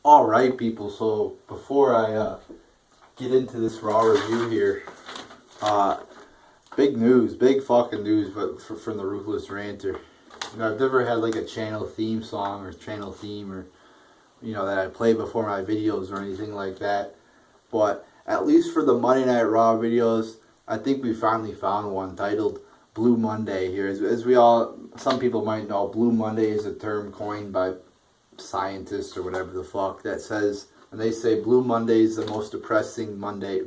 Alright, people, so before I get into this Raw review here, uh, big news, big fucking news but from the Ruthless Ranter. I've never had like a channel theme song or channel theme or, that I play before my videos or anything like that. But at least for the Monday Night Raw videos, I think we finally found one titled Blue Monday here. As we all, some people might know, Blue Monday is a term coined by scientists or whatever the fuck that says, and they say Blue Monday is the most depressing day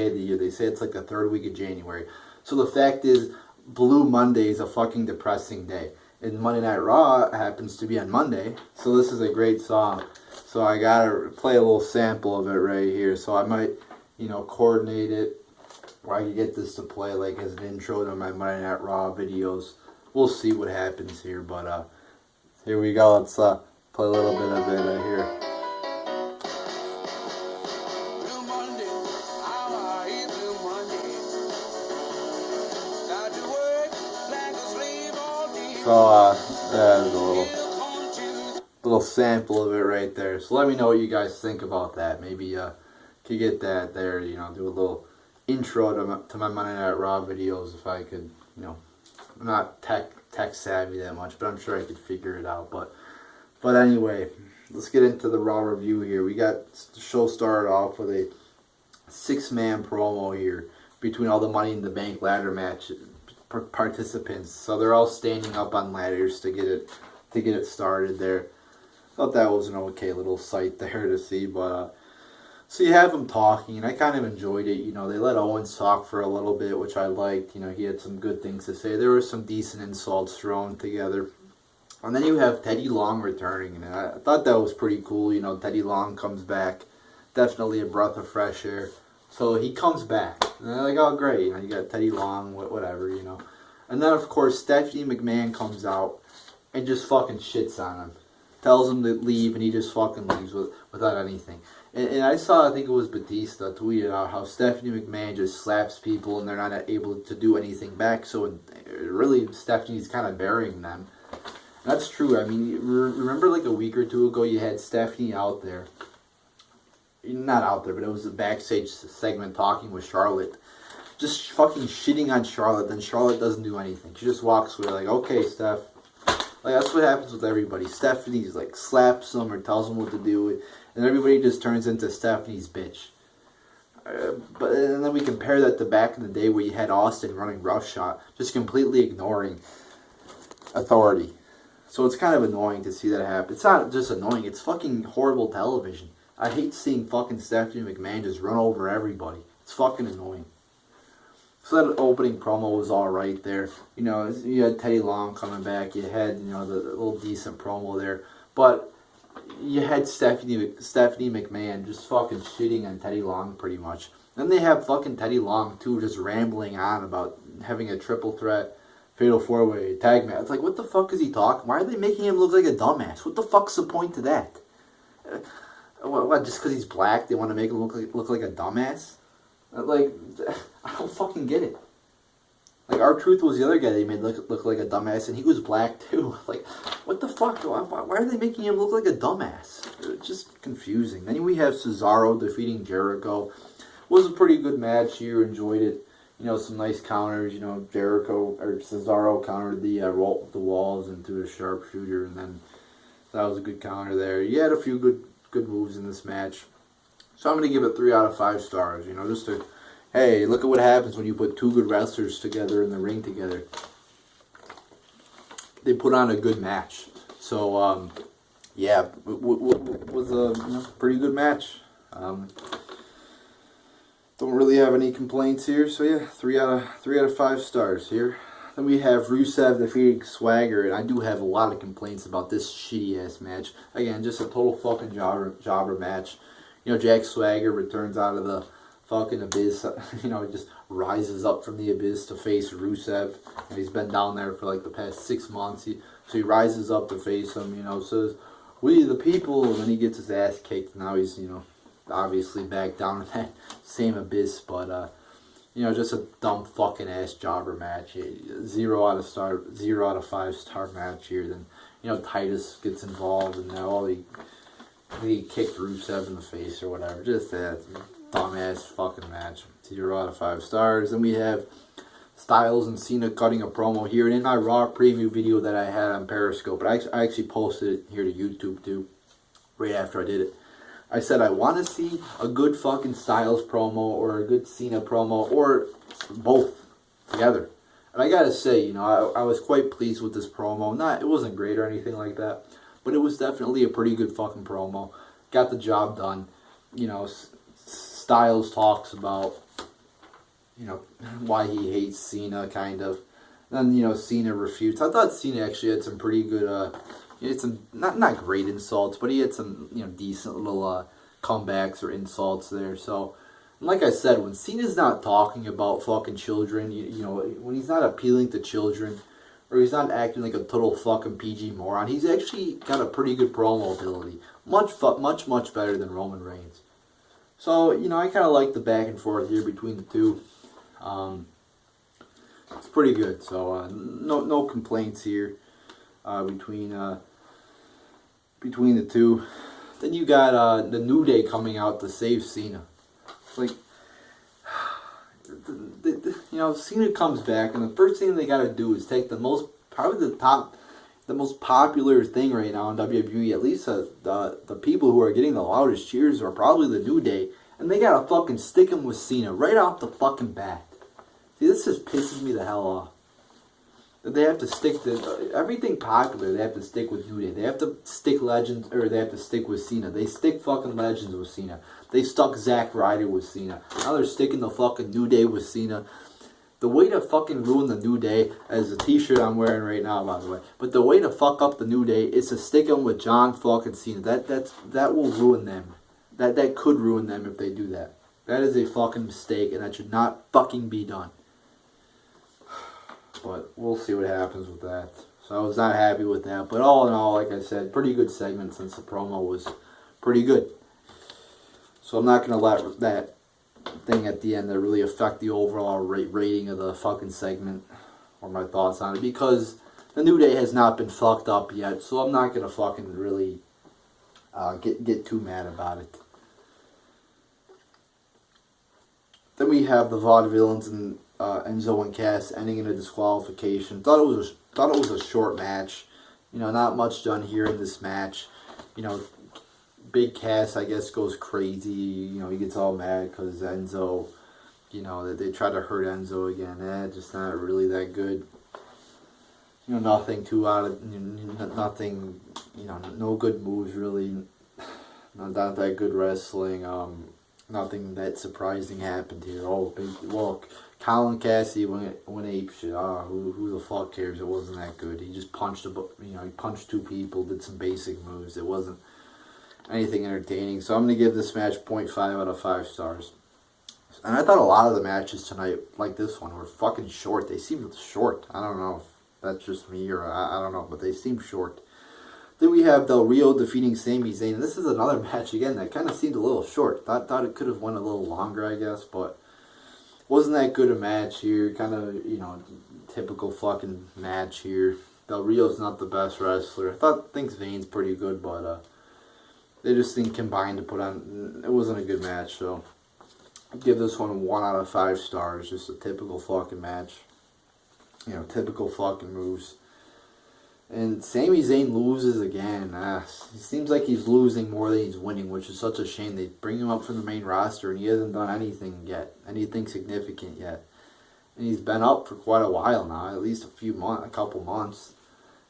of the year. They say it's like the third week of January. So the fact is, Blue Monday is a fucking depressing day. And Monday Night Raw happens to be on Monday, so this is a great song. So I gotta play a little sample of it right here. So I might, coordinate it where I can get this to play like as an intro to my Monday Night Raw videos. We'll see what happens here, but here we go. Let's play a little bit of it here. So there's a little sample of it right there. So let me know what you guys think about that. Maybe could get that there. Do a little intro to my Monday Night Raw videos if I could. I'm not tech savvy that much, but I'm sure I could figure it out. But anyway, let's get into the Raw review here. We got the show started off with a 6-man promo here between all the Money in the Bank ladder match participants. So they're all standing up on ladders to get it started there. Thought that was an okay little sight there to see, but so you have them talking, and I kind of enjoyed it. They let Owens talk for a little bit, which I liked. He had some good things to say. There were some decent insults thrown together. And then you have Teddy Long returning, and I thought that was pretty cool. Teddy Long comes back. Definitely a breath of fresh air. So he comes back. And they're like, oh, great. You got Teddy Long, whatever, And then, of course, Stephanie McMahon comes out and just fucking shits on him. Tells him to leave, and he just fucking leaves without anything. And I saw, I think it was Batista tweeted out how Stephanie McMahon just slaps people and they're not able to do anything back. So really, Stephanie's kind of burying them. And that's true. I mean, remember like a week or two ago, you had Stephanie out there. Not out there, but it was a backstage segment talking with Charlotte. Just fucking shitting on Charlotte. Then Charlotte doesn't do anything. She just walks away like, okay, Steph. Like, that's what happens with everybody. Stephanie's like slaps them or tells them what to do. And everybody just turns into Stephanie's bitch. And then we compare that to back in the day where you had Austin running roughshod, just completely ignoring authority. So it's kind of annoying to see that happen. It's not just annoying, it's fucking horrible television. I hate seeing fucking Stephanie McMahon just run over everybody. It's fucking annoying. So that opening promo was alright there. You had Teddy Long coming back. You had, the little decent promo there. But you had Stephanie McMahon just fucking shitting on Teddy Long pretty much. Then they have fucking Teddy Long too just rambling on about having a triple threat fatal 4-way tag match. It's like, what the fuck is he talking? Why are they making him look like a dumbass? What the fuck's the point to that? What, just because he's black they want to make him look like a dumbass? Like, I don't fucking get it. Like, R-Truth was the other guy they made look like a dumbass, and he was black too. Like, what the fuck? Why are they making him look like a dumbass? It's just confusing. Then we have Cesaro defeating Jericho. It was a pretty good match here. Enjoyed it. Some nice counters. Jericho or Cesaro countered the walls into a sharpshooter, and then that was a good counter there. You had a few good moves in this match. So I'm going to give it 3 out of 5 stars. Just to, hey, look at what happens when you put two good wrestlers together in the ring together. They put on a good match. So, yeah, it was a pretty good match. Don't really have any complaints here. So yeah, 3 out of 5 stars here. Then we have Rusev defeating Swagger, and I do have a lot of complaints about this shitty ass match. Again, just a total fucking jobber match. Jack Swagger returns out of the fucking abyss. He just rises up from the abyss to face Rusev. He's been down there for like the past 6 months. So he rises up to face him. Says, "We the people," and then he gets his ass kicked. Now he's obviously back down in that same abyss. But just a dumb fucking ass jobber match. 0 out of 5 star match here. Then Titus gets involved, and now all the he kicked Rusev in the face or whatever. Just that dumbass fucking match. 0 out of 5 stars. Then we have Styles and Cena cutting a promo here. And in my Raw preview video that I had on Periscope, but I actually posted it here to YouTube too, right after I did it. I said I want to see a good fucking Styles promo or a good Cena promo or both together. And I gotta say, you know, I was quite pleased with this promo. It wasn't great or anything like that, but it was definitely a pretty good fucking promo. Got the job done. You know, Styles talks about, you know, why he hates Cena, kind of. Then, you know, Cena refutes. I thought Cena actually had some pretty good, he had some, not great insults, but he had some, you know, decent little comebacks or insults there. So, like I said, when Cena's not talking about fucking children, you know, when he's not appealing to children, or he's not acting like a total fucking PG moron, he's actually got a pretty good promo ability. Much better than Roman Reigns. So, you know, I kind of like the back and forth here between the two. It's pretty good. So, no complaints here between the two. Then you got the New Day coming out to save Cena. Like, you know, Cena comes back, and the first thing they got to do is take the most popular thing right now in WWE. At least the people who are getting the loudest cheers are probably the New Day, and they got to fucking stick him with Cena right off the fucking bat. See, this just pisses me the hell off. That they have to stick to everything popular. They have to stick with New Day. They have to stick Legends, or they have to stick with Cena. They stick fucking Legends with Cena. They stuck Zack Ryder with Cena. Now they're sticking the fucking New Day with Cena. The way to fucking ruin the New Day, as the t-shirt I'm wearing right now, by the way, but the way to fuck up the New Day is to stick them with John fucking Cena. That will ruin them. That could ruin them if they do that. That is a fucking mistake, and that should not fucking be done. But we'll see what happens with that. So I was not happy with that. But all in all, like I said, pretty good segment since the promo was pretty good. So I'm not going to let that thing at the end that really affect the overall rating of the fucking segment or my thoughts on it, because the New Day has not been fucked up yet. So I'm not going to fucking really get too mad about it. Then we have the Vaudevillains and Enzo and Cass ending in a disqualification. Thought it was a short match. You know, not much done here in this match. You know, Big Cass, I guess, goes crazy. You know, he gets all mad because Enzo, you know, that they try to hurt Enzo again. Just not really that good. You know, nothing too out of, nothing, you know, no good moves really. Not that good wrestling. Nothing that surprising happened here. Colin Cassidy went apeshit. Who the fuck cares? It wasn't that good. He just punched he punched two people, did some basic moves. It wasn't anything entertaining. So I'm gonna give this match 0.5 out of 5 stars. And I thought a lot of the matches tonight, like this one, were fucking short. They seemed short. I don't know if that's just me or I don't know, but they seemed short. Then we have Del Rio defeating Sami Zayn. And this is another match, again, that kind of seemed a little short. Thought it could have went a little longer, I guess, but wasn't that good a match here. Kind of, you know, typical fucking match here. Del Rio's not the best wrestler. I think Zayn's pretty good, but they just didn't combine to put on. It wasn't a good match, so I'll give this one 1 out of 5 stars. Just a typical fucking match. You know, typical fucking moves. And Sami Zayn loses again. It seems like he's losing more than he's winning, which is such a shame. They bring him up from the main roster, and he hasn't done anything yet, anything significant yet. And he's been up for quite a while now, at least a couple months.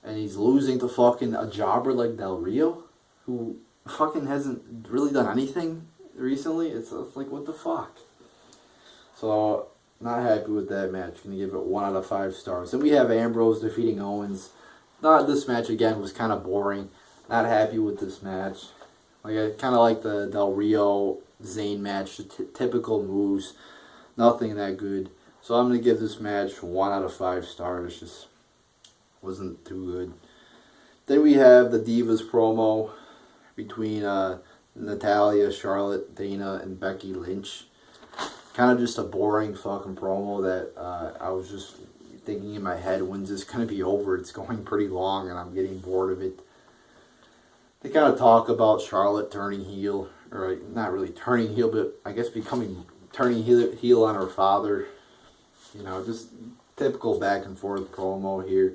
And he's losing to fucking a jobber like Del Rio, who fucking hasn't really done anything recently. It's like, what the fuck? So, not happy with that match. Gonna give it 1 out of 5 stars. Then we have Ambrose defeating Owens. This match, again, was kind of boring. Not happy with this match. Like, I kind of like the Del Rio Zayn match. Typical moves. Nothing that good. So I'm going to give this match 1 out of 5 stars. Just wasn't too good. Then we have the Divas promo between Natalya, Charlotte, Dana, and Becky Lynch. Kind of just a boring fucking promo that I was just thinking in my head, when's this going to be over? It's going pretty long and I'm getting bored of it. they kind of talk about Charlotte turning heel, or not really turning heel, but I guess turning heel on her father. You know, just typical back and forth promo here.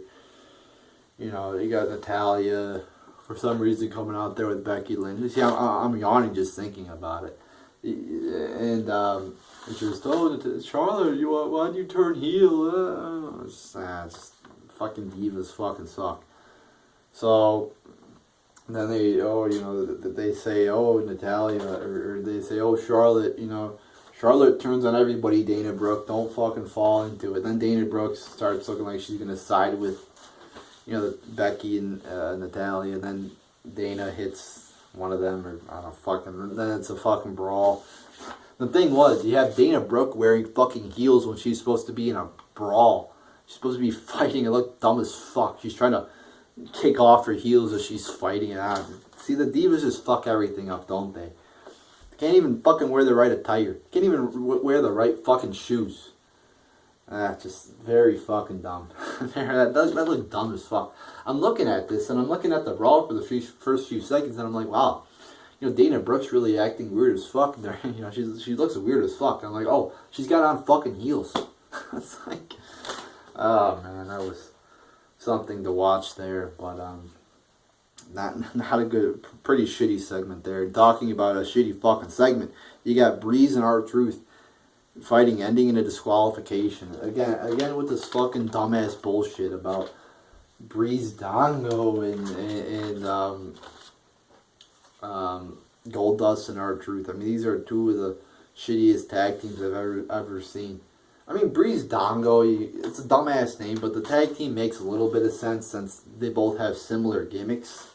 You know, you got Natalya for some reason coming out there with Becky Lynch. See, I'm yawning just thinking about it. And it's just, oh, Charlotte, why'd you turn heel? It's fucking divas fucking suck. So then they say, oh, Natalya, or they say, oh, Charlotte, you know, Charlotte turns on everybody, Dana Brooke, don't fucking fall into it. Then Dana Brooke starts looking like she's going to side with, you know, Becky and Natalya, and then Dana hits one of them, or I don't know, then it's a fucking brawl. The thing was, you have Dana Brooke wearing fucking heels when she's supposed to be in a brawl. She's supposed to be fighting. It looked dumb as fuck. She's trying to kick off her heels as she's fighting it out. See, the divas just fuck everything up, don't they? They can't even fucking wear the right attire. Can't even wear the right fucking shoes. Just very fucking dumb. that looked dumb as fuck. I'm looking at this, and I'm looking at the brawl for the first few seconds, and I'm like, wow, you know, Dana Brooke's really acting weird as fuck. There, you know, she looks weird as fuck. And I'm like, oh, she's got on fucking heels. It's like, oh man, that was something to watch there. But not a good, pretty shitty segment there. Talking about a shitty fucking segment, you got Breeze and R-Truth fighting ending in a disqualification. Again with this fucking dumbass bullshit about Breeze Dongo and Goldust and R-Truth. I mean, these are two of the shittiest tag teams I've ever seen. I mean, Breeze Dongo, it's a dumbass name, but the tag team makes a little bit of sense since they both have similar gimmicks.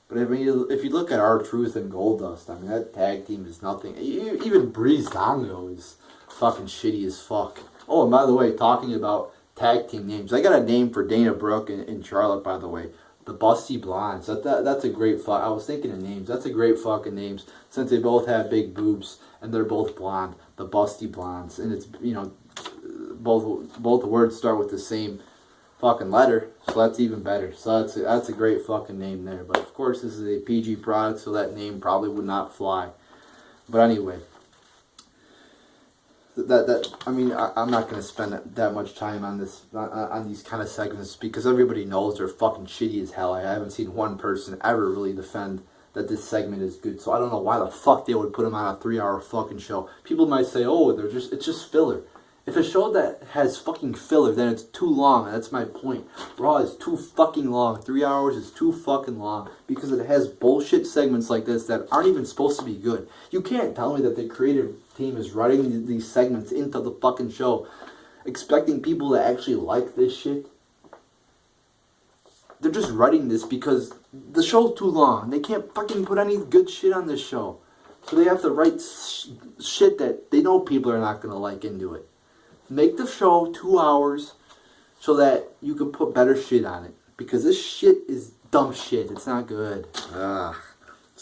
But I mean, if you look at R-Truth and Goldust, I mean, that tag team is nothing. Even Breeze Dongo is fucking shitty as fuck. Oh, and by the way, talking about tag team names, I got a name for Dana Brooke and Charlotte, by the way. The Busty Blondes. That's a great fuck. I was thinking of names. That's a great fucking names since they both have big boobs and they're both blonde. The Busty Blondes, and it's, you know, both words start with the same fucking letter, so that's even better. So that's a great fucking name there. But of course, this is a PG product, so that name probably would not fly. But anyway, I mean, I'm not gonna spend that much time on this on these kind of segments because everybody knows they're fucking shitty as hell. I haven't seen one person ever really defend that this segment is good, so I don't know why the fuck they would put them on a 3-hour fucking show. People might say, oh, it's just filler. If a show that has fucking filler, then it's too long. That's my point. Raw is too fucking long. 3 hours is too fucking long because it has bullshit segments like this that aren't even supposed to be good. You can't tell me that the creative team is writing these segments into the fucking show expecting people to actually like this shit. They're just writing this because the show's too long. They can't fucking put any good shit on this show. So they have to write shit that they know people are not going to like into it. Make the show 2 hours so that you can put better shit on it. Because this shit is dumb shit. It's not good. So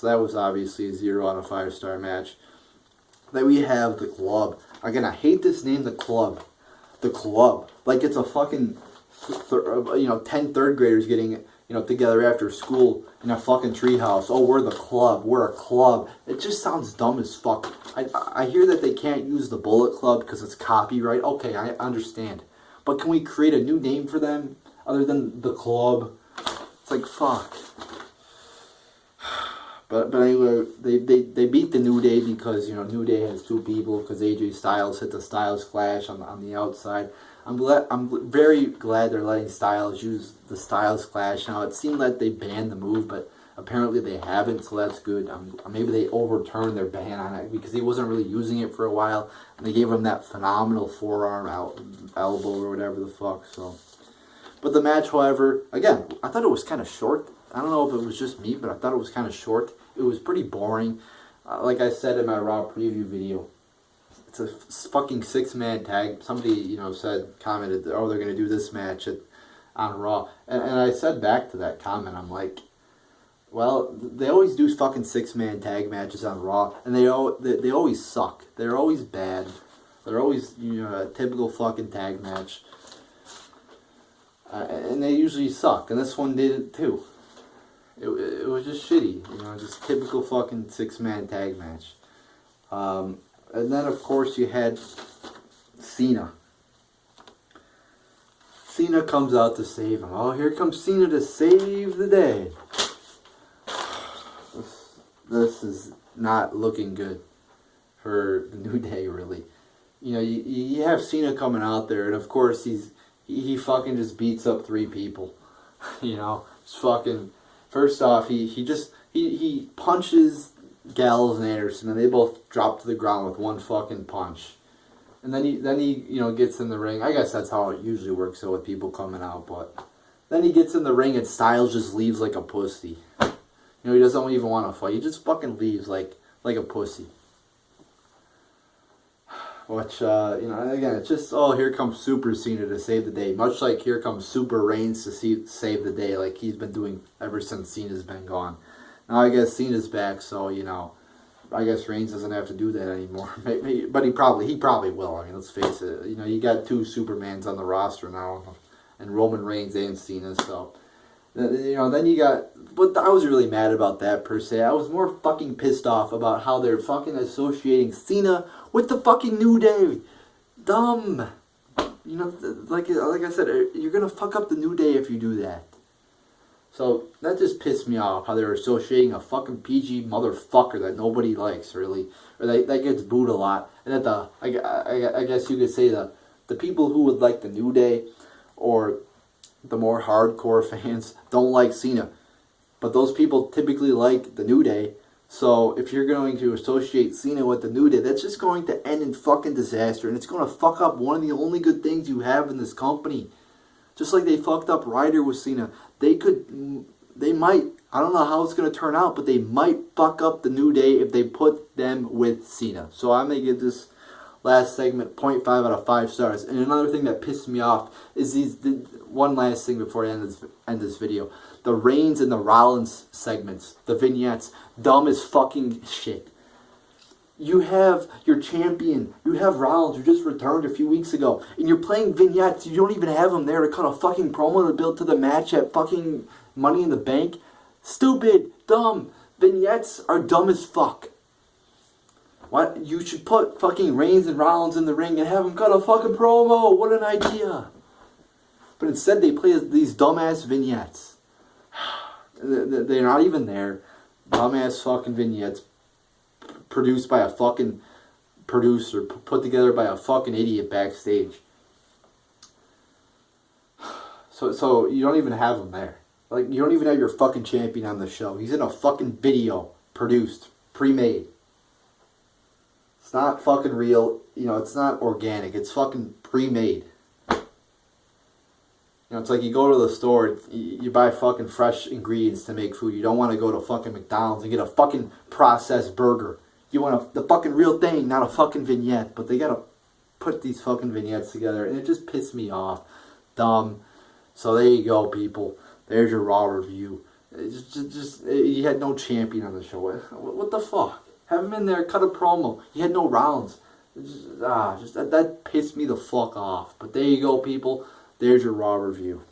that was obviously a 0 out of 5 star match. Then we have The Club. Again, I hate this name, The Club. The Club. Like it's a fucking 10 third graders getting together after school in a fucking treehouse. Oh, we're the club. We're a club. It just sounds dumb as fuck. I hear that they can't use the Bullet Club because it's copyright. Okay, I understand. But can we create a new name for them other than the Club? It's like, fuck. But anyway, they beat the New Day because, New Day has 2 people because AJ Styles hit the Styles Clash on the outside. I'm very glad they're letting Styles use the Styles Clash now. It seemed like they banned the move, but apparently they haven't, so that's good. Maybe they overturned their ban on it because he wasn't really using it for a while, and they gave him that phenomenal forearm elbow or whatever the fuck. So, but the match, however, again, I thought it was kind of short. I don't know if it was just me, but I thought it was kind of short. It was pretty boring. Like I said in my Raw preview video, it's a fucking 6-man tag. Somebody, commented, oh, they're going to do this match on Raw. And I said back to that comment, I'm like, well, they always do fucking 6-man tag matches on Raw, and they always suck. They're always bad. They're always, a typical fucking tag match. And they usually suck, and this one did it too. it was just shitty. You know, just typical fucking 6-man tag match. And then, of course, you had Cena. Cena comes out to save him. Oh, here comes Cena to save the day. This is not looking good for the New Day, really. You know, you have Cena coming out there, and of course he fucking just beats up 3 people. You know, it's fucking. First off, he punches Gallows and Anderson, and they both drop to the ground with one fucking punch. And then he you know, gets in the ring. I guess that's how it usually works, though, with people coming out. But then he gets in the ring, and Styles just leaves like a pussy. You know, he doesn't even want to fight. He just fucking leaves like a pussy. Which, you know, again, it's just, oh, here comes Super Cena to save the day. Much like here comes Super Reigns to save the day, like he's been doing ever since Cena's been gone. Now, I guess Cena's back, so, you know, I guess Reigns doesn't have to do that anymore. Maybe, but he probably will. I mean, let's face it. You know, you got 2 Supermans on the roster now, and Roman Reigns and Cena, so... You know, then you got... But I was really mad about that, per se. I was more fucking pissed off about how they're fucking associating Cena with the fucking New Day. Dumb. You know, like I said, you're going to fuck up the New Day if you do that. So, that just pissed me off, how they're associating a fucking PG motherfucker that nobody likes, really. Or that gets booed a lot. And that I guess you could say the people who would like the New Day, or... the more hardcore fans don't like Cena. But those people typically like the New Day. So if you're going to associate Cena with the New Day, that's just going to end in fucking disaster. And it's going to fuck up one of the only good things you have in this company. Just like they fucked up Ryder with Cena. They might, I don't know how it's going to turn out, but they might fuck up the New Day if they put them with Cena. So I'm going to give this last segment 0.5 out of 5 stars. And another thing that pissed me off is one last thing before I end this video. The Reigns and the Rollins segments, the vignettes, dumb as fucking shit. You have your champion, you have Rollins, who just returned a few weeks ago, and you're playing vignettes. You don't even have him there to cut a fucking promo to build to the match at fucking Money in the Bank. Stupid, dumb. Vignettes are dumb as fuck. What? You should put fucking Reigns and Rollins in the ring and have them cut a fucking promo. What an idea. But instead they play these dumbass vignettes. They're not even there. Dumbass fucking vignettes produced by a fucking producer, put together by a fucking idiot backstage. So you don't even have them there. Like, you don't even have your fucking champion on the show. He's in a fucking video produced, pre-made. It's not fucking real. You know, it's not organic. It's fucking pre-made. You know, it's like you go to the store, you buy fucking fresh ingredients to make food. You don't want to go to fucking McDonald's and get a fucking processed burger. You want the fucking real thing, not a fucking vignette. But they gotta put these fucking vignettes together, and it just pissed me off. Dumb. So there you go, people. There's your Raw review. You had no champion on the show. What the fuck? Have him in there, cut a promo. You had no Rollins. That pissed me the fuck off. But there you go, people. There's your Raw review.